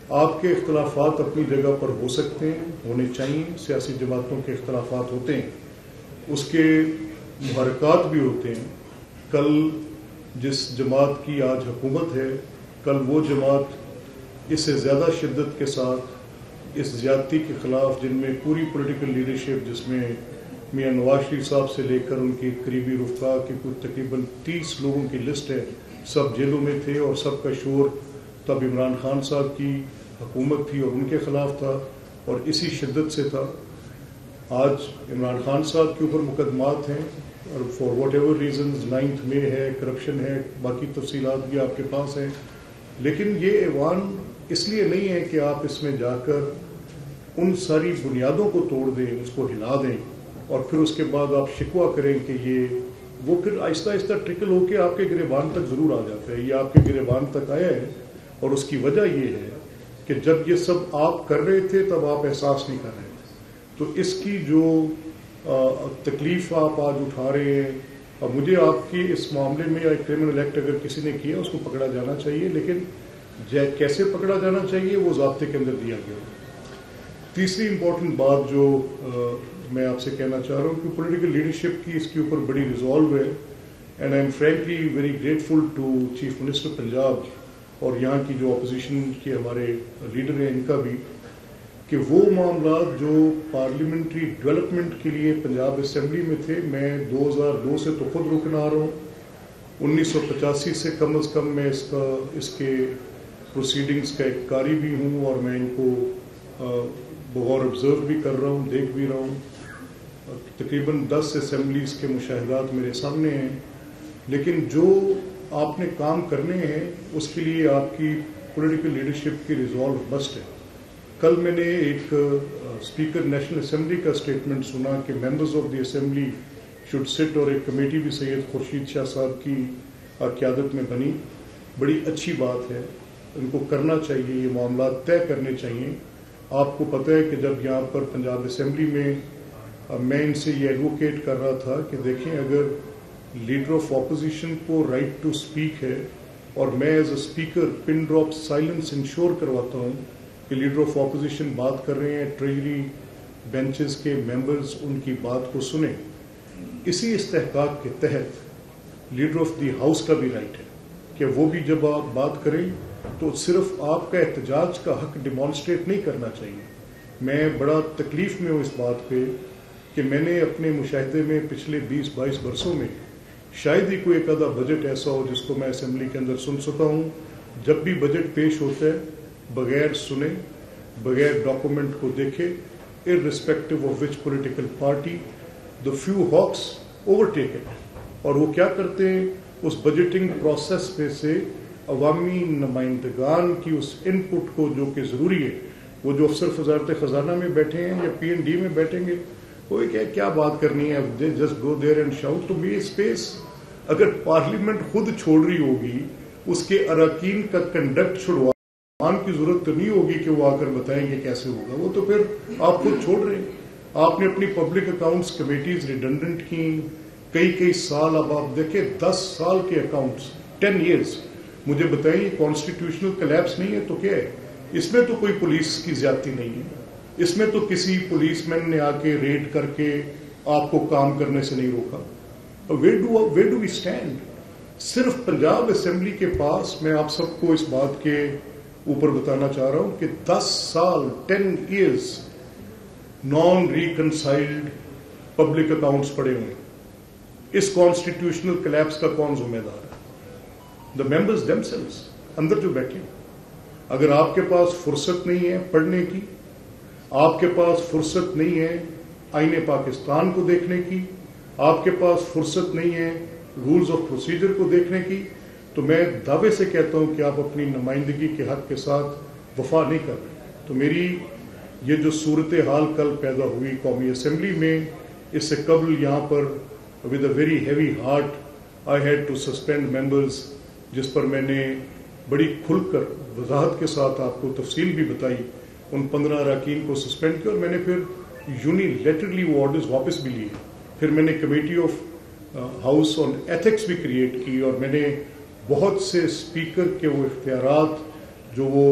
آپ کے اختلافات اپنی جگہ پر ہو سکتے ہیں، ہونے چاہیے، سیاسی جماعتوں کے اختلافات ہوتے ہیں، اس کے محرکات بھی ہوتے ہیں. کل جس جماعت کی آج حکومت ہے، کل وہ جماعت اس سے زیادہ شدت کے ساتھ اس زیادتی کے خلاف، جن میں پوری پولیٹیکل لیڈرشپ، جس میں میاں نواز شریف صاحب سے لے کر ان کی قریبی رفقا کی کچھ تقریباً 30 لوگوں کی لسٹ ہے، سب جیلوں میں تھے اور سب کا شور تب عمران خان صاحب کی حکومت تھی اور ان کے خلاف تھا اور اسی شدت سے تھا. آج عمران خان صاحب کے اوپر مقدمات ہیں اور فار واٹ ایور ریزنز 9 مئی ہے، کرپشن ہے، باقی تفصیلات بھی آپ کے پاس ہیں. لیکن یہ ایوان اس لیے نہیں ہے کہ آپ اس میں جا کر ان ساری بنیادوں کو توڑ دیں، اس کو ہلا دیں اور پھر اس کے بعد آپ شکوہ کریں کہ وہ پھر آہستہ آہستہ ٹرکل ہو کے آپ کے گریبان تک ضرور آ جاتا ہے. یہ آپ کے گریبان تک آیا ہے اور اس کی وجہ یہ ہے کہ جب یہ سب آپ کر رہے تھے تب آپ احساس نہیں کر رہے تھے. تو اس کی جو تکلیف آپ آج اٹھا رہے ہیں، اب مجھے آپ کی اس معاملے میں یا کرمنل ایکٹ اگر کسی نے کیا اس کو پکڑا جانا چاہیے، لیکن کیسے پکڑا جانا چاہیے وہ ضابطے کے اندر دیا گیا. تیسری امپورٹنٹ بات جو میں آپ سے کہنا چاہ رہا ہوں کہ پولیٹیکل لیڈرشپ کی اس کے اوپر بڑی ریزالو ہے، and I am frankly very grateful to chief minister Punjab اور یہاں کی جو اپوزیشن کے ہمارے لیڈر ہیں ان کا بھی، کہ وہ معاملات جو پارلیمنٹری ڈیولپمنٹ کے لیے پنجاب اسمبلی میں تھے، میں 2002 سے تو خود رکن آ رہا ہوں، 1985 سے کم از کم میں اس کے پروسیڈنگز کا ایک قاری بھی ہوں اور میں ان کو بغور آبزرو بھی کر رہا ہوں، دیکھ بھی رہا ہوں. تقریباً 10 اسمبلیز کے مشاہدات میرے سامنے ہیں. لیکن جو آپ نے کام کرنے ہیں اس کے لیے آپ کی پولیٹیکل لیڈرشپ کی ریزالو مسٹ ہے. کل میں نے ایک اسپیکر نیشنل اسمبلی کا اسٹیٹمنٹ سنا کہ members of the assembly should sit, اور ایک کمیٹی بھی سید خورشید شاہ صاحب کی قیادت میں بنی. بڑی اچھی بات ہے، ان کو کرنا چاہیے، یہ معاملات طے کرنے چاہیے. آپ کو پتہ ہے کہ جب یہاں پر پنجاب اسمبلی میں ان سے یہ ایڈوکیٹ کر رہا تھا کہ دیکھیں اگر لیڈر آف اپوزیشن کو رائٹ ٹو اسپیک ہے اور میں as a speaker pin drop silence ensure کرواتا ہوں کہ لیڈر آف اپوزیشن بات کر رہے ہیں، ٹریجری بینچز کے ممبرز ان کی بات کو سنیں. اسی استحقاق کے تحت لیڈر آف دی ہاؤس کا بھی رائٹ ہے کہ وہ بھی جب آپ بات کریں تو صرف آپ کا احتجاج کا حق ڈیمانسٹریٹ نہیں کرنا چاہیے. میں بڑا تکلیف میں ہوں اس بات پہ کہ میں نے اپنے مشاہدے میں پچھلے 20-22 برسوں میں شاید ہی کوئی ایک آدھا بجٹ ایسا ہو جس کو میں اسمبلی کے اندر سن سکا ہوں. جب بھی بجٹ پیش ہوتا ہے بغیر سنے، بغیر ڈاکومنٹ کو دیکھے، irrespective of which political party, the few hawks overtake it. اور وہ کیا کرتے ہیں اس بجٹنگ پروسیس میں سے عوامی نمائندگان کی اس ان پٹ کو جو کہ ضروری ہے، وہ جو افسر وزارت خزانہ میں بیٹھے ہیں یا PND میں بیٹھیں گے، وہ کیا بات کرنی ہے، just go there and shout. تو بھی اسپیس اگر پارلیمنٹ خود چھوڑ رہی ہوگی، اس کے اراکین کا کنڈکٹ چھڑوانے کی ضرورت تو نہیں ہوگی کہ وہ آ کر بتائیں گے کیسے ہوگا، وہ تو پھر آپ خود چھوڑ رہے ہیں. آپ نے اپنی پبلک اکاؤنٹس کمیٹیز ریڈنڈنٹ کی کئی سال. اب آپ دیکھیں 10 سال کے اکاؤنٹس، 10 ایئرس. مجھے بتائیں یہ کانسٹیٹیوشنل کلیپس نہیں ہے تو کیا ہے؟ اس میں تو کوئی پولیس کی زیادتی نہیں ہے، اس میں تو کسی پولیس مین نے آ کے ریڈ کر کے آپ کو کام کرنے سے نہیں روکا. Where do we stand? صرف پنجاب اسمبلی کے پاس میں آپ سب کو اس بات کے اوپر بتانا چاہ رہا ہوں کہ 10 سال 10 years naan reconciled public accounts پڑے ہوئے. اس کانسٹیٹیوشنل کلیپس کا کون ذمہ دار ہے؟ دا ممبرز themselves اندر جو بیٹھے. اگر آپ کے پاس فرصت نہیں ہے پڑھنے کی، آپ کے پاس فرصت نہیں ہے آئین پاکستان کو دیکھنے کی، آپ کے پاس فرصت نہیں ہے رولز آف پروسیجر کو دیکھنے کی، تو میں دعوے سے کہتا ہوں کہ آپ اپنی نمائندگی کے حق کے ساتھ وفا نہیں کر رہے. تو میری یہ جو صورتحال کل پیدا ہوئی قومی اسمبلی میں، اس سے قبل یہاں پر with a very heavy heart I had to suspend members, جس پر میں نے بڑی کھل کر وضاحت کے ساتھ آپ کو تفصیل بھی بتائی. ان 15 اراکین کو سسپینڈ کیا اور میں نے پھر یونیلیٹرلی وہ آرڈرز واپس بھی لیے. پھر میں نے committee of house on ethics بھی کریٹ کی اور میں نے بہت سے اسپیکر کے وہ اختیارات جو وہ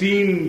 3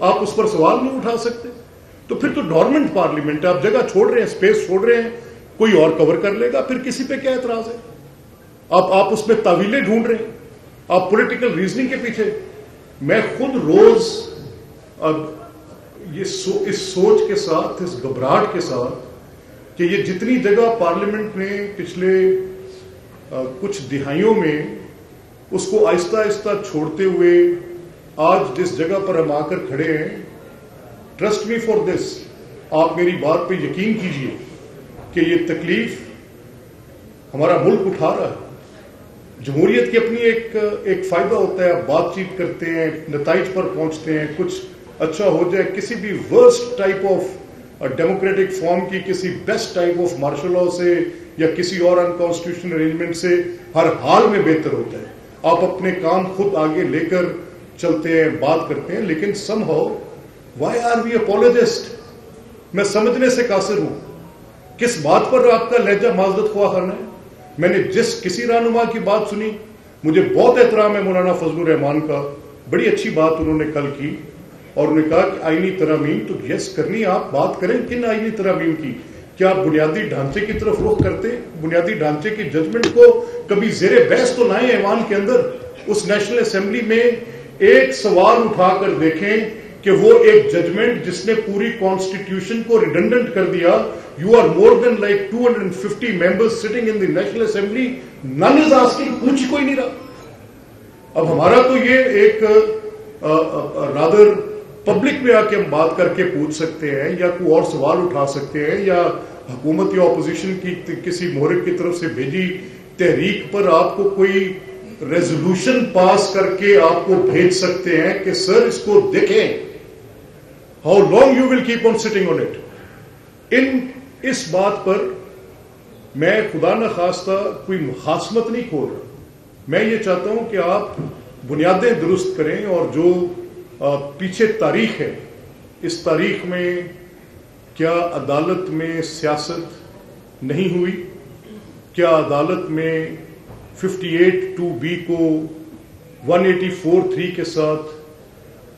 آپ اس پر سوال نہیں اٹھا سکتے؟ تو پھر تو ڈورمنٹ پارلیمنٹ ہے، آپ جگہ چھوڑ رہے ہیں، اسپیس چھوڑ رہے ہیں، کوئی اور کور کر لے گا، پھر کسی پہ کیا اعتراض ہے؟ آپ اس میں تعویلیں ڈھونڈ رہے ہیں، آپ پولیٹیکل ریزننگ کے پیچھے. میں خود روز اب اس سوچ کے ساتھ، اس گھبراہٹ کے ساتھ کہ یہ جتنی جگہ پارلیمنٹ نے پچھلے کچھ دہائیوں میں اس کو آہستہ آہستہ چھوڑتے ہوئے آج جس جگہ پر ہم آ کر کھڑے ہیں، ٹرسٹ می فار دس، آپ میری بات پہ یقین کیجئے کہ یہ تکلیف ہمارا ملک اٹھا رہا ہے. جمہوریت کی اپنی ایک فائدہ ہوتا ہے، آپ بات چیت کرتے ہیں، نتائج پر پہنچتے ہیں، کچھ اچھا ہو جائے، کسی بھی worst type of democratic form کی، کسی best type of martial law سے یا کسی اور انکانسٹیٹیوشنل ارینجمنٹ سے ہر حال میں بہتر ہوتا ہے. آپ اپنے کام خود آگے لے کر چلتے ہیں، بات کرتے ہیں، لیکن some how why are we apologist? میں سمجھنے سے قاصر ہوں کس بات پر آپ کا لہجہ معذرت خواہ کرنا ہے. میں نے کسی رہنما کی بات سنی، مجھے بہت احترام ہے مولانا فضل الرحمان کا، بڑی اچھی بات انہوں نے کل کی، اور انہوں نے کہا کہ آئینی ترامیم تو یس کرنی، آپ بات کریں کن آئینی ترامیم کی؟ کیا آپ بنیادی ڈھانچے کی طرف رخ کرتے؟ بنیادی ڈھانچے کی ججمنٹ کو کبھی زیر بحث تو لائیں ایوان کے اندر. اس نیشنل اسمبلی میں ایک سوال اٹھا کر دیکھیں کہ وہ ایک ججمنٹ جس نے پوری کانسٹیٹیوشن کو ریڈنڈنٹ کر دیا. You are more than like 250 members sitting in the national assembly, none is asking, پوچھ کوئی نہیں رہا. اب ہمارا تو یہ ایک رادر پبلک میں آ کے ہم بات کر کے پوچھ سکتے ہیں، یا کوئی اور سوال اٹھا سکتے ہیں، یا حکومت یا اپوزیشن کی کسی محرک کی طرف سے بھیجی تحریک پر آپ کو کوئی ریزولوشن پاس کر کے آپ کو بھیج سکتے ہیں کہ سر اس کو دیکھیں. How long you will keep on sitting on it? اس بات پر میں خدا نخواستہ کوئی مخاصمت نہیں کھول رہا. میں یہ چاہتا ہوں کہ آپ بنیادیں درست کریں، اور جو پیچھے تاریخ ہے، اس تاریخ میں کیا عدالت میں سیاست نہیں ہوئی؟ کیا عدالت میں 58(2)B کو 184(3) کے ساتھ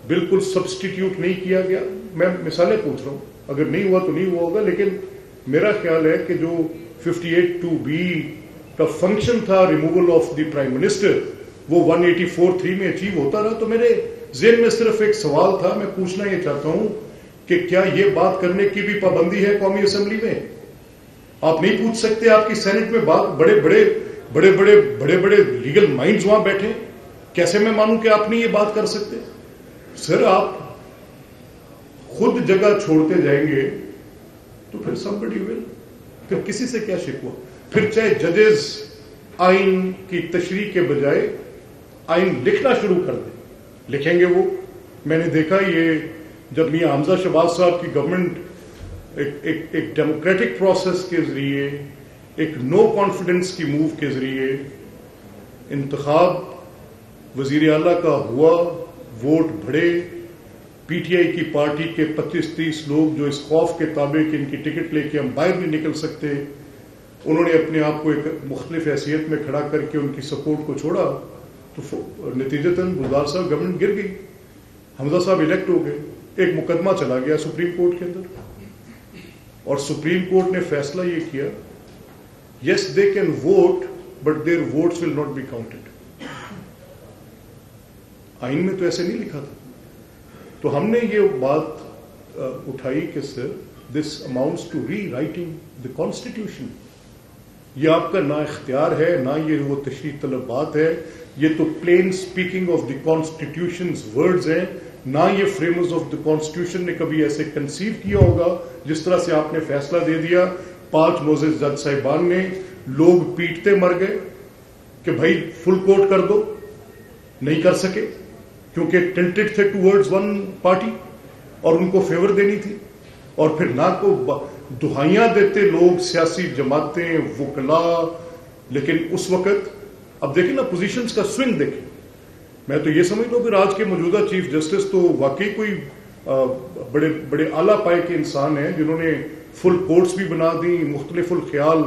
بالکل سبسٹیٹیوٹ نہیں کیا گیا؟ میں مثالیں پوچھ رہا ہوں، اگر نہیں ہوا تو نہیں ہوا ہوگا، لیکن میرا خیال ہے کہ جو 58(2)B کا فنکشن تھا removal of the prime minister, وہ 184(3) میں اچیو ہوتا رہا. تو میرے ذہن میں صرف ایک سوال تھا، میں پوچھنا یہ چاہتا ہوں کہ کیا یہ بات کرنے کی بھی پابندی ہے قومی اسمبلی میں؟ آپ نہیں پوچھ سکتے؟ آپ کی سینٹ میں بات بڑے بڑے لیگل مائنڈز وہاں بیٹھے، کیسے میں مانوں کہ آپ نہیں یہ بات کر سکتے؟ سر آپ خود جگہ چھوڑتے جائیں گے تو پھر somebody will، پھر کسی سے کیا شکوہ؟ پھر چاہے ججز آئین کی تشریح کے بجائے آئین لکھنا شروع کر دیں، لکھیں گے وہ. میں نے دیکھا یہ جب میاں حمزہ شہباز صاحب کی گورنمنٹ ایک ڈیموکریٹک پروسیس کے ذریعے، ایک نو کانفیڈنس کی موو کے ذریعے انتخاب وزیر اعلیٰ کا ہوا، ووٹ بڑھے، پی ٹی آئی کی پارٹی کے 25-30 لوگ جو اس خوف کے تابع کہ ان کی ٹکٹ لے کے ہم باہر نہیں نکل سکتے، انہوں نے اپنے آپ کو ایک مختلف حیثیت میں کھڑا کر کے ان کی سپورٹ کو چھوڑا، تو نتیجتاً گلزار صاحب گورنمنٹ گر گئی، حمزہ صاحب الیکٹ ہو گئے. ایک مقدمہ چلا گیا سپریم کورٹ کے اندر، اور سپریم کورٹ نے فیصلہ یہ کیا، yes they can vote but their votes will not be counted. آئین میں تو ایسے نہیں لکھا تھا. تو ہم نے یہ بات اٹھائی کہ sir this amounts to rewriting the constitution. یہ آپ کا نہ اختیار ہے، نہ یہ وہ تشریح طلب بات ہے، یہ تو plain speaking of the constitution's words ہیں. نہ یہ فریمرز آف دی کانسٹیٹیوشن نے کبھی ایسے کنسیو کیا ہوگا جس طرح سے آپ نے فیصلہ دے دیا. 5 معزز جج صاحبان نے، لوگ پیٹتے مر گئے کہ بھائی فل کوٹ کر دو، نہیں کر سکے کیونکہ ٹلٹڈ تھے ٹوورڈز ون پارٹی اور ان کو فیور دینی تھی. اور پھر نہ کو دہائیاں دیتے لوگ، سیاسی جماعتیں، وکلاء. لیکن اس وقت اب دیکھیں نا پوزیشنز کا سوئنگ دیکھیں. میں تو یہ سمجھتا ہوں کہ آج کے موجودہ چیف جسٹس تو واقعی کوئی بڑے اعلیٰ پائے کے انسان ہیں، جنہوں نے فل کورٹس بھی بنا دی، مختلف الخیال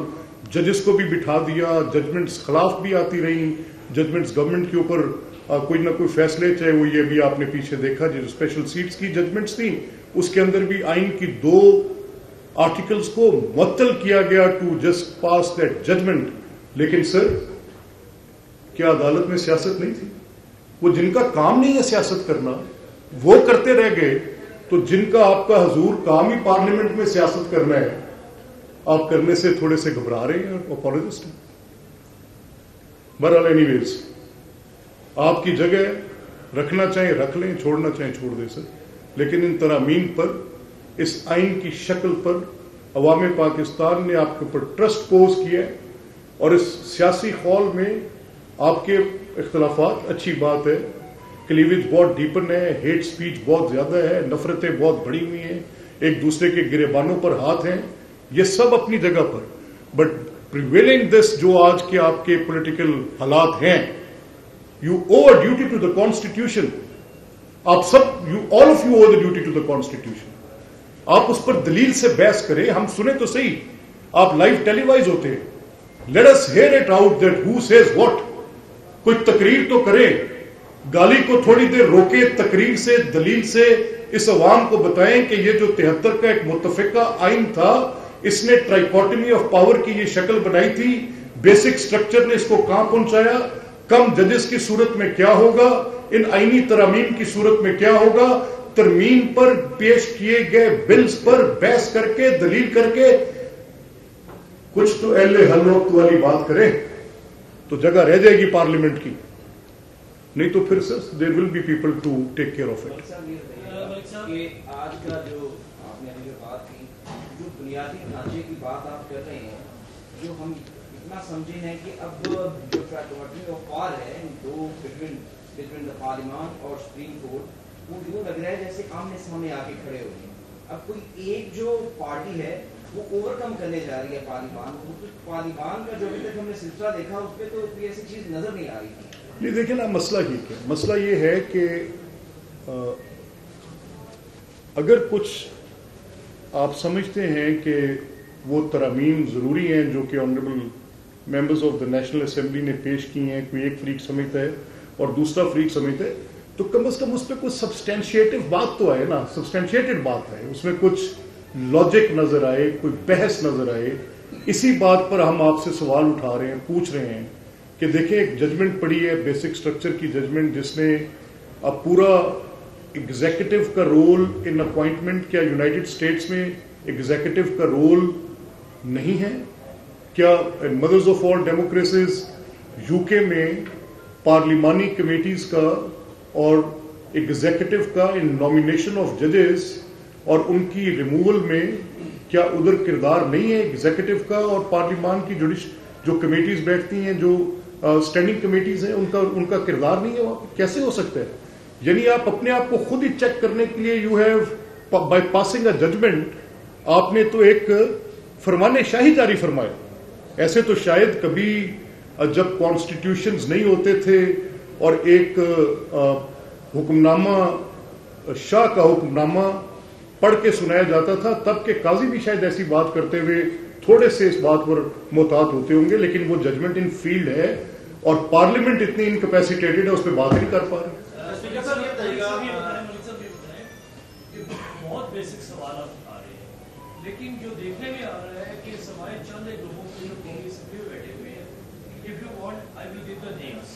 ججز کو بھی بٹھا دیا، ججمنٹس خلاف بھی آتی رہیں، ججمنٹس گورنمنٹ کے اوپر کوئی نہ کوئی فیصلے, چاہے وہ یہ بھی آپ نے پیچھے دیکھا جو اسپیشل سیٹس کی ججمنٹس تھیں, اس کے اندر بھی آئین کی 2 آرٹیکلز کو معطل کیا گیا to just pass that judgment. لیکن سر کیا عدالت میں سیاست نہیں تھی؟ وہ جن کا کام نہیں ہے سیاست کرنا وہ کرتے رہ گئے, تو جن کا آپ کا حضور کام ہی پارلیمنٹ میں سیاست کرنا ہے, آپ کرنے سے تھوڑے سے گھبرا رہے ہیں, اپولوجسٹ ہیں. بہرحال اینی ویز آپ کی جگہ رکھنا چاہیں رکھ لیں, چھوڑنا چاہیں چھوڑ دیں سر, لیکن ان ترامیم پر, اس آئین کی شکل پر عوام پاکستان نے آپ کے اوپر ٹرسٹ پوز کیا ہے, اور اس سیاسی خول میں آپ کے اختلافات اچھی بات ہے, کلیویج بہت ڈیپن ہے, ہیٹ سپیچ بہت زیادہ ہے, نفرتیں بہت بڑی ہوئی ہیں, ایک دوسرے کے گریبانوں پر ہاتھ ہیں, یہ سب اپنی جگہ پر, بٹ پریویلنگ دس جو آج کے آپ کے پولیٹیکل حالات ہیں, you owe a duty to the constitution. آپ سب, all of you owe the duty to the constitution. آپ اس پر دلیل سے بحث کریں, ہم سنیں تو صحیح, آپ لائیو ٹیلی وائز ہوتے ہیں, let us hear it out that who says what. کوئی تقریر تو کریں, گالی کو تھوڑی دیر روکے, تقریر سے, دلیل سے اس عوام کو بتائیں کہ یہ جو 73 کا ایک متفقہ آئین تھا, اس نے ٹرائیکوٹمی آف پاور کی یہ شکل بنائی تھی, بیسک سٹرکچر نے اس کو کہاں پہنچایا, کم ججز کی صورت میں کیا ہوگا, ان آئینی ترامیم کی صورت میں کیا ہوگا, ترمیم پر پیش کیے گئے بلز پر بحث کر کے, دلیل کر کے, کچھ تو اہل حل وقت والی بات کریں تو جگہ رہ جائے گی پارلیمنٹ کی, نہیں تو پھر sir there will be people to take care of it. آج کا جو آپ نے جو بات کی, جو بنیادی ڈھانچے کی بات آپ کر رہے ہیں, جو ہم اتنا سمجھے ہیں کہ اب جو ٹرائیکوٹمی آف پاور ہے دو بٹوین دا پارلیمان اور سپریم کورٹ, وہ یوں لگ رہا ہے جیسے آمنے سامنے آ کے کھڑے ہو گئے. اب کوئی ایک جو پارٹی ہے وہ اوور کم کرنے جا رہی ہے پارلیمان کو. پارلیمان کا جو ابھی تک ہم نے سلسلہ دیکھا اس پہ تو کوئی ایسی چیز نظر نہیں آ رہی تھی. نہیں دیکھیں نا, مسئلہ ہی کیا, مسئلہ یہ ہے کہ اگر کچھ آپ سمجھتے ہیں کہ وہ ترامیم ضروری ہیں جو کہ honourable members of the national assembly نے پیش کی ہیں, کوئی ایک فریق سمجھتا ہے اور دوسرا فریق سمجھتا ہے, تو کم از کم اس پہ کچھ سبسٹینشیٹو بات تو آئے نا, سبسٹینشیٹڈ بات ہے, اس میں کچھ لاجک نظر آئے, کوئی بحث نظر آئے. اسی بات پر ہم آپ سے سوال اٹھا رہے ہیں, پوچھ رہے ہیں کہ دیکھیں ایک ججمنٹ پڑی ہے, بیسک سٹرکچر کی ججمنٹ, جس نے اب پورا ایگزیکٹو کا رول ان اپوائنٹمنٹ, کیا یونائٹڈ اسٹیٹس میں ایگزیکٹو کا رول نہیں ہے؟ کیا mothers of all democracies U K میں پارلیمانی کمیٹیز کا اور ایگزیکٹو کا ان نامینیشن آف ججز اور ان کی ریموول میں کیا ادھر کردار نہیں ہے ایگزیکٹو کا, اور پارلیمان کی جو کمیٹیز بیٹھتی ہیں, جو اسٹینڈنگ کمیٹیز ہیں, ان کا کردار نہیں ہے وہاں پہ؟ کیسے ہو سکتا ہے؟ یعنی آپ اپنے آپ کو خود ہی چیک کرنے کے لیے you have by passing a judgment, آپ نے تو ایک فرمان شاہی جاری فرمایا. ایسے تو شاید کبھی جب کانسٹیٹیوشنز نہیں ہوتے تھے اور ایک حکم نامہ, شاہ کا حکم نامہ پڑھ کے سنایا جاتا تھا, تب کے قاضی بھی شاید ایسی بات کرتے ہوئے تھوڑے سے اس بات پر محتاط ہوتے ہوں گے, لیکن وہ ججمنٹ ان فیلڈ ہے اور پارلیمنٹ اتنی انکیپیسیٹیڈ ہے, اس پہ بات نہیں کر پا رہے. بہت بیسک سوالات آ رہے ہیں, لیکن جو دیکھنے میں آ رہا ہے کہ سوائے چند ایک لوگوں کے جو کانگریس میں بیٹھے ہوئے ہیں, if you want I will give the names,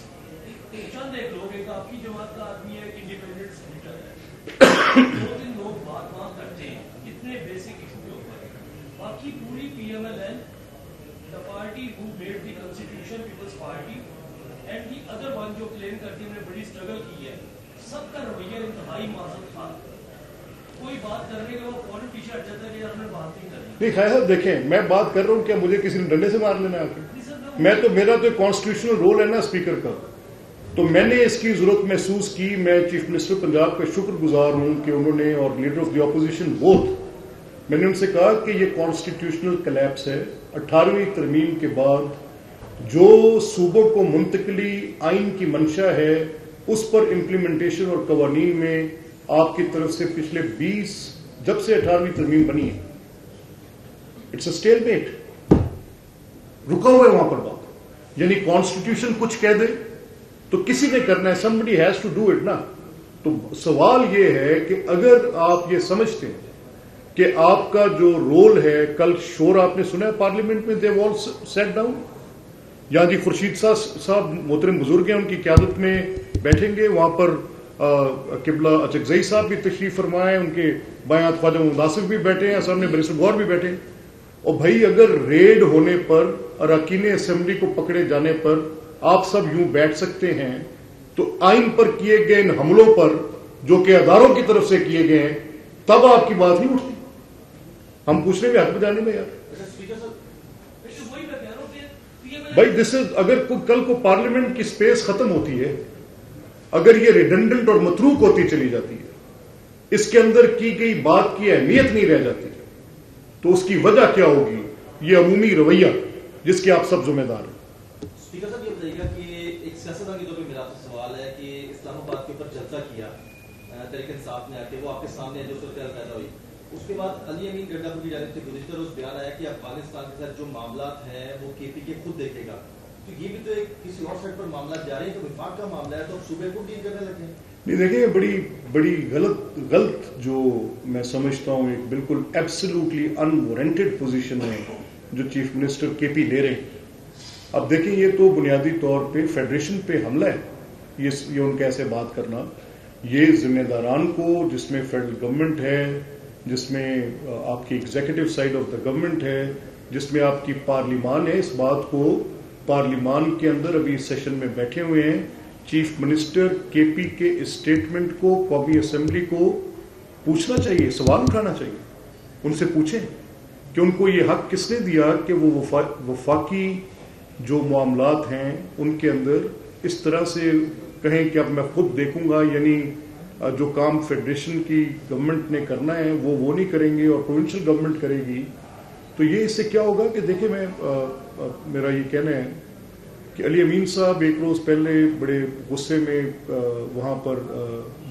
چند ایک لوگ, ایک آپ کی جماعت کا آدمی ہے, ایک انڈیپینڈنٹ سینیٹر ہے, 2-3 لوگ بات کرتے ہیں اتنے بیسک ایشو کے اوپر. باقی پوری P M L N, the party who made the constitution, People's Party, and the other one جو کلیم کرتی ہے, بڑی اسٹرگل کی ہے, سب کا رویہ انتہائی معذور تھا. کوئی بات کرنے کے وہ فوراً پیچھے ہٹ جاتا ہے کہ ہم نے بات نہیں کرنی. نہیں خیر دیکھیں, میں بات کر رہا ہوں, کیا مجھے کسی نے ڈنڈے سے مار لینا ہے؟ میں تو, میرا تو کانسٹیٹیوشنل رول ہے نا اسپیکر کا, تو میں نے اس کی ضرورت محسوس کی. میں چیف منسٹر پنجاب کا شکر گزار ہوں کہ انہوں نے, اور leader of the opposition both, میں نے ان سے کہا کہ یہ کانسٹیٹیوشنل کلیپس ہے. 18ویں ترمیم کے بعد جو صوبوں کو منتقلی آئین کی منشا ہے, اس پر امپلیمنٹیشن اور قوانین میں آپ کی طرف سے پچھلے 20 جب سے 18ویں ترمیم بنی ہے, اٹس اے اسٹیل میٹ, رکا ہوا ہے وہاں پر بات. یعنی کانسٹیٹیوشن کچھ کہہ دے, تو کسی نے کرنا ہے, somebody has to do it نا. تو سوال یہ ہے کہ اگر آپ یہ سمجھتے ہیں کہ آپ کا جو رول ہے, کل شور آپ نے سنا ہے پارلیمنٹ میں, they all sat down, یہاں جی خورشید صاحب محترم بزرگ ہیں, ان کی قیادت میں بیٹھیں گے, وہاں پر قبلہ اچکزئی صاحب بھی تشریف فرمائے, ان کے بائیں خواجہ مداثر بھی بیٹھے ہیں, سامنے بریسٹر گور بھی بیٹھے ہیں. اور بھائی اگر ریڈ ہونے پر, اراکین اسمبلی کو پکڑے جانے پر آپ سب یوں بیٹھ سکتے ہیں, تو آئین پر کیے گئے ان حملوں پر جو کہ اداروں کی طرف سے کیے گئے ہیں, تب آپ کی بات نہیں اٹھتی. ہم پوچھنے میں حق بجانے میں یار بھائی دس از, اگر کل کو پارلیمنٹ کی سپیس ختم ہوتی ہے, اگر یہ ریڈنڈنٹ اور متروک ہوتی چلی جاتی ہے, اس کے اندر کی گئی بات کی اہمیت نہیں رہ جاتی, تو اس کی وجہ کیا ہوگی؟ یہ عمومی رویہ جس کے آپ سب ذمہ دار ہیں. اسپیکر صاحب یہ بتائیے گا کہ ایک سیاستدان کے طور پہ میرا آپ سے سوال ہے کہ اسلام آباد کے اوپر جلسہ کیا تحریک انصاف نے آ کے, وہ آپ کے سامنے جو صورتحال پیدا ہوئی, اس کے بعد علی امین گڈھا کی جانب سے گزشتہ روز بیان آیا کہ افغانستان کے ساتھ جو معاملات ہیں وہ کے پی کے خود دیکھے گا. تو یہ بھی تو ایک کسی اور سائڈ پر معاملات جا رہے ہیں, تو وفاق کا معاملہ ہے, تو صوبے کو ڈیل کرنے لگے ہیں. نہیں دیکھیں, یہ بڑی غلط جو میں سمجھتا ہوں ایک بالکل ایبسلیوٹلی انوارنٹڈ پوزیشن ہے جو چیف منسٹر کے پی لے رہے ہیں. اب دیکھیں, یہ تو بنیادی طور پہ فیڈریشن پہ حملہ ہے, یہ ان کا ایسے بات کرنا. یہ ذمہ داران کو, جس میں فیڈرل گورنمنٹ ہے, جس میں آپ کی executive side of the government ہے, جس میں آپ کی پارلیمان ہے, اس بات کو پارلیمان کے اندر ابھی سیشن میں بیٹھے ہوئے ہیں, چیف منسٹر کے پی کے اسٹیٹمنٹ کو قومی اسمبلی کو پوچھنا چاہیے, سوال اٹھانا چاہیے. ان سے پوچھیں کہ ان کو یہ حق کس نے دیا کہ وہ وفاقی جو معاملات ہیں ان کے اندر اس طرح سے کہیں کہ اب میں خود دیکھوں گا, یعنی جو کام فیڈریشن کی گورنمنٹ نے کرنا ہے وہ نہیں کریں گے اور پروونشل گورنمنٹ کرے گی. تو یہ اس سے کیا ہوگا کہ دیکھیں, میرا یہ کہنا ہے کہ علی امین صاحب ایک روز پہلے بڑے غصے میں وہاں پر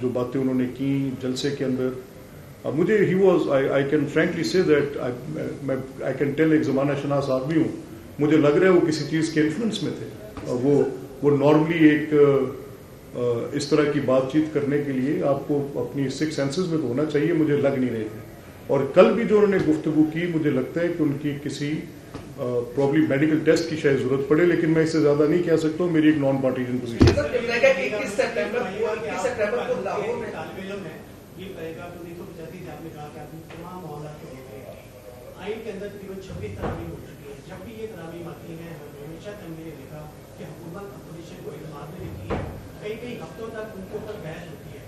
جو باتیں انہوں نے کی جلسے کے اندر, مجھے he was, I can frankly سے دیٹ آئی کین ٹیل, ایک زمانہ شناس آدمی ہوں, مجھے لگ رہا ہے وہ کسی چیز کے انفلوئنس میں تھے. وہ نارملی ایک اس طرح کی بات چیت کرنے کے لیے آپ کو اپنی سکس سینسز میں تو ہونا چاہیے, مجھے لگ نہیں رہے تھے. اور کل بھی جو انہوں نے گفتگو کی, مجھے لگتا ہے کہ ان کی کسی پرابلی میڈیکل ٹیسٹ کی شاید ضرورت پڑے, لیکن میں اس سے زیادہ نہیں کہہ سکتا ہوں, میری ایک نان پارٹیزن پوزیشن آئین کے اندر تقریباً 26 ترامیم ہو چکی ہے. جب بھی یہ ترامیم آتی ہیں, ہمیشہ ہم نے دیکھا کہ حکومت اپوزیشن کو اعتماد میں لیتی ہے, کئی ہفتوں تک ان کے اوپر بحث ہوتی ہے.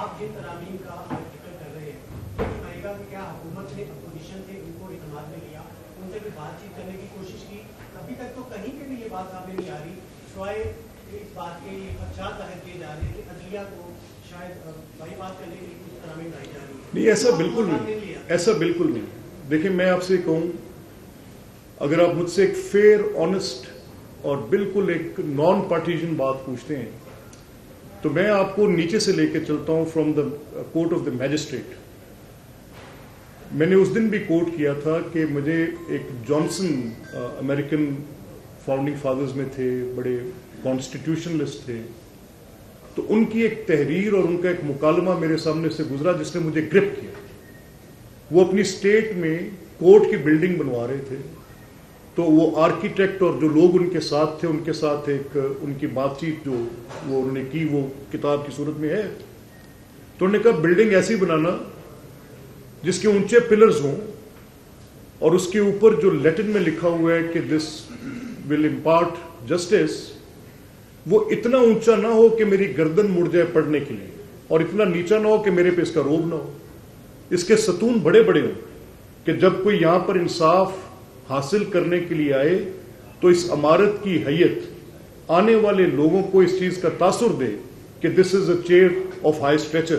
آپ جن ترامیم کا ذکر کر رہے ہیں, یہ بتائیے گا کہ کیا حکومت نے اپوزیشن سے ان کو اعتماد میں لیا, ان سے بھی بات چیت کرنے کی کوشش کی؟ ابھی تک تو کہیں پہ بھی یہ بات سامنے نہیں آ رہی, سوائے اس بات کے خدشات ظاہر کیے جا رہے ہیں کہ عدلیہ کو شاید بائی بات کرنے کے لیے کچھ ترامیم لائی جا رہی ہے. نہیں, ایسا بالکل نہیں. دیکھیں, میں آپ سے کہوں, اگر آپ مجھ سے ایک فیئر, آنےسٹ اور بالکل ایک نان پارٹیزن بات پوچھتے ہیں, تو میں آپ کو نیچے سے لے کے چلتا ہوں from the court of the magistrate. میں نے اس دن بھی کوٹ کیا تھا کہ مجھے ایک جانسن, امریکن فاؤنڈنگ فادرز میں تھے, بڑے کانسٹیٹیوشنلسٹ تھے, تو ان کی ایک تحریر اور ان کا ایک مکالمہ میرے سامنے سے گزرا جس نے مجھے گرپ کیا. وہ اپنی اسٹیٹ میں کورٹ کی بلڈنگ بنوا رہے تھے, تو وہ آرکیٹیکٹ اور جو لوگ ان کے ساتھ تھے, ان کے ساتھ ایک ان کی بات چیت جو وہ انہوں نے کی وہ کتاب کی صورت میں ہے. تو انہوں نے کہا بلڈنگ ایسی بنانا جس کے اونچے پلرز ہوں اور اس کے اوپر جو لیٹن میں لکھا ہوا ہے کہ دس ول امپارٹ جسٹس, وہ اتنا اونچا نہ ہو کہ میری گردن مڑ جائے پڑھنے کے لیے, اور اتنا نیچا نہ ہو کہ میرے پہ اس کا روب نہ ہو. اس کے ستون بڑے بڑے ہوں کہ جب کوئی یہاں پر انصاف حاصل کرنے کے لیے آئے تو اس عمارت کی حیت آنے والے لوگوں کو اس چیز کا تاثر دے کہ this is a chair of high stretcher.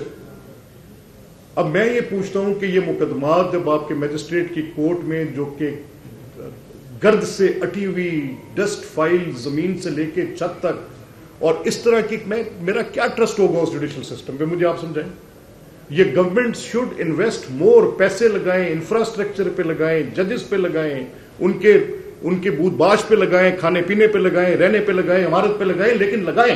اب میں یہ پوچھتا ہوں کہ یہ مقدمات جب آپ کے میجسٹریٹ کی کورٹ میں, جو کہ گرد سے اٹی ہوئی ڈسٹ فائل زمین سے لے کے چھت تک, اور اس طرح کی, میرا کیا ٹرسٹ ہوگا اس جوڈیشل سسٹم پہ, مجھے آپ سمجھائیں. یہ گورنمنٹ شوڈ انویسٹ مور, پیسے لگائیں, انفراسٹرکچر پہ لگائیں, ججز پہ لگائیں, ان کے بود باش پہ لگائیں, کھانے پینے پہ لگائیں, رہنے پہ لگائیں, عمارت پہ لگائیں, لیکن لگائیں.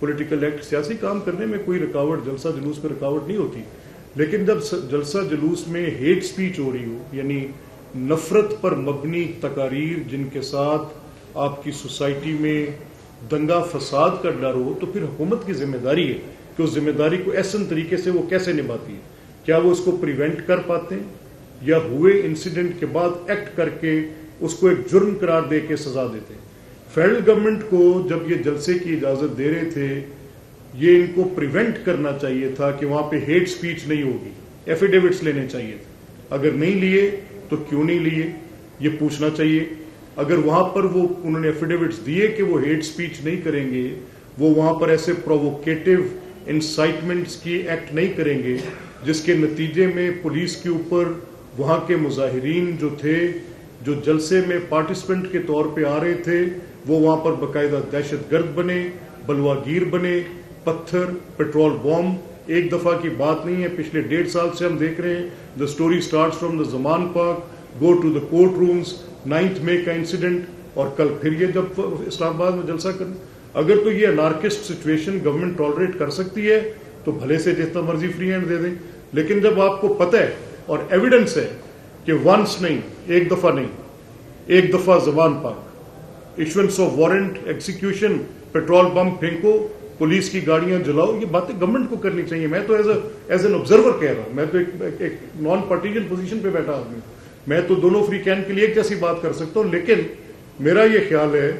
پولیٹیکل ایکٹ سیاسی کام کرنے میں کوئی رکاوٹ جلسہ جلوس میں رکاوٹ نہیں ہوتی، لیکن جب جلسہ جلوس میں ہیٹ سپیچ ہو رہی ہو، یعنی نفرت پر مبنی تقاریر جن کے ساتھ آپ کی سوسائٹی میں دنگا فساد کا ڈر ہو، تو پھر حکومت کی ذمہ داری ہے کہ اس ذمہ داری کو احسن طریقے سے وہ کیسے نبھاتی ہے. کیا وہ اس کو پریونٹ کر پاتے ہیں یا ہوئے انسیڈنٹ کے بعد ایکٹ کر کے اس کو ایک جرم قرار دے کے سزا دیتے ہیں. فیڈرل گورنمنٹ کو جب یہ جلسے کی اجازت دے رہے تھے، یہ ان کو پریونٹ کرنا چاہیے تھا کہ وہاں پہ ہیٹ سپیچ نہیں ہوگی، ایفیڈیوٹس لینے چاہیے تھے. اگر نہیں لیے تو کیوں نہیں لیے یہ پوچھنا چاہیے. اگر وہاں پر وہ انہوں نے ایفیڈیوٹس دیے کہ وہ ہیٹ سپیچ نہیں کریں گے، وہ وہاں پر ایسے پرووکیٹو انسائٹمنٹس کی ایکٹ نہیں کریں گے جس کے نتیجے میں پولیس کے اوپر وہاں کے مظاہرین جو تھے، جو جلسے میں پارٹیسپینٹ کے طور پہ آ رہے تھے، وہ وہاں پر باقاعدہ دہشت گرد بنے، بلوا گیر بنے، پتھر، پیٹرول بوم. ایک دفعہ کی بات نہیں ہے، پچھلے 1.5 سال سے ہم دیکھ رہے ہیں. The story starts from the Zaman Park, go to the court rooms, 9 مئی کا انسیڈنٹ، اور کل پھر یہ جب اسلام آباد میں جلسہ کرنا. اگر تو یہ انارکسٹ سچویشن گورنمنٹ ٹالریٹ کر سکتی ہے تو بھلے سے جتنا مرضی فری ہینڈ دے دیں، لیکن جب آپ کو پتہ ہے اور ایویڈنس ہے کہ ونس نہیں، ایک دفعہ نہیں، ایک دفعہ زبان پاک، issuance of warrant, execution, petrol bomb پھینکو، پولیس کی گاڑیاں جلاؤ، یہ باتیں گورنمنٹ کو کرنی چاہیے. میں تو ایز این آبزرور کہہ رہا ہوں، میں تو ایک نان پارٹیجن پوزیشن پہ بیٹھا آدمی ہوں، میں تو دونوں فری کین کے لیے ایک جیسی بات کر سکتا ہوں. لیکن میرا یہ خیال ہے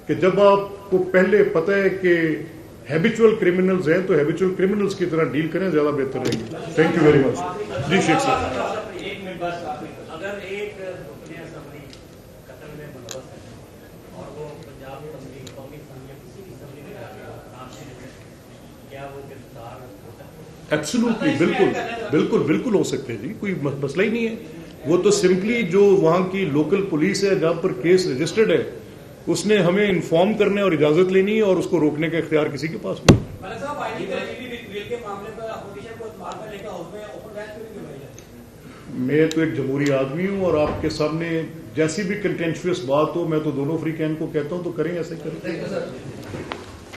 کہ جب آپ کو پہلے پتہ ہے کہ ہیبیچول کرمنلز ہیں تو ہیبیچول کرمنلز کی طرح ڈیل کریں، زیادہ بہتر رہے گی. Thank you very much. جی شیخ صاحب. ایک منٹ بس. اگر ایک رکن اسمبلی قتل میں ملوث ہے اور وہ پنجاب اسمبلی، قومی اسمبلی، کسی بھی اسمبلی میں جا کے نام سے کیا وہ گرفتار ہو سکتا ہے؟ ایبسولوٹلی، بالکل بالکل بالکل ہو سکتے ہیں جی، کوئی مسئلہ ہی نہیں ہے. وہ تو سمپلی جو وہاں کی لوکل پولیس ہے جہاں پر کیس رجسٹرڈ ہے، اس نے ہمیں انفارم کرنے اور اجازت لینی ہے اور اس کو روکنے کا اختیار کسی کے پاس نہیں. میں تو ایک جمہوری آدمی ہوں اور آپ کے سامنے جیسی بھی کنٹینشیس بات ہو، میں تو دونوں فری کین کو کہتا ہوں تو کریں، ایسے کریں.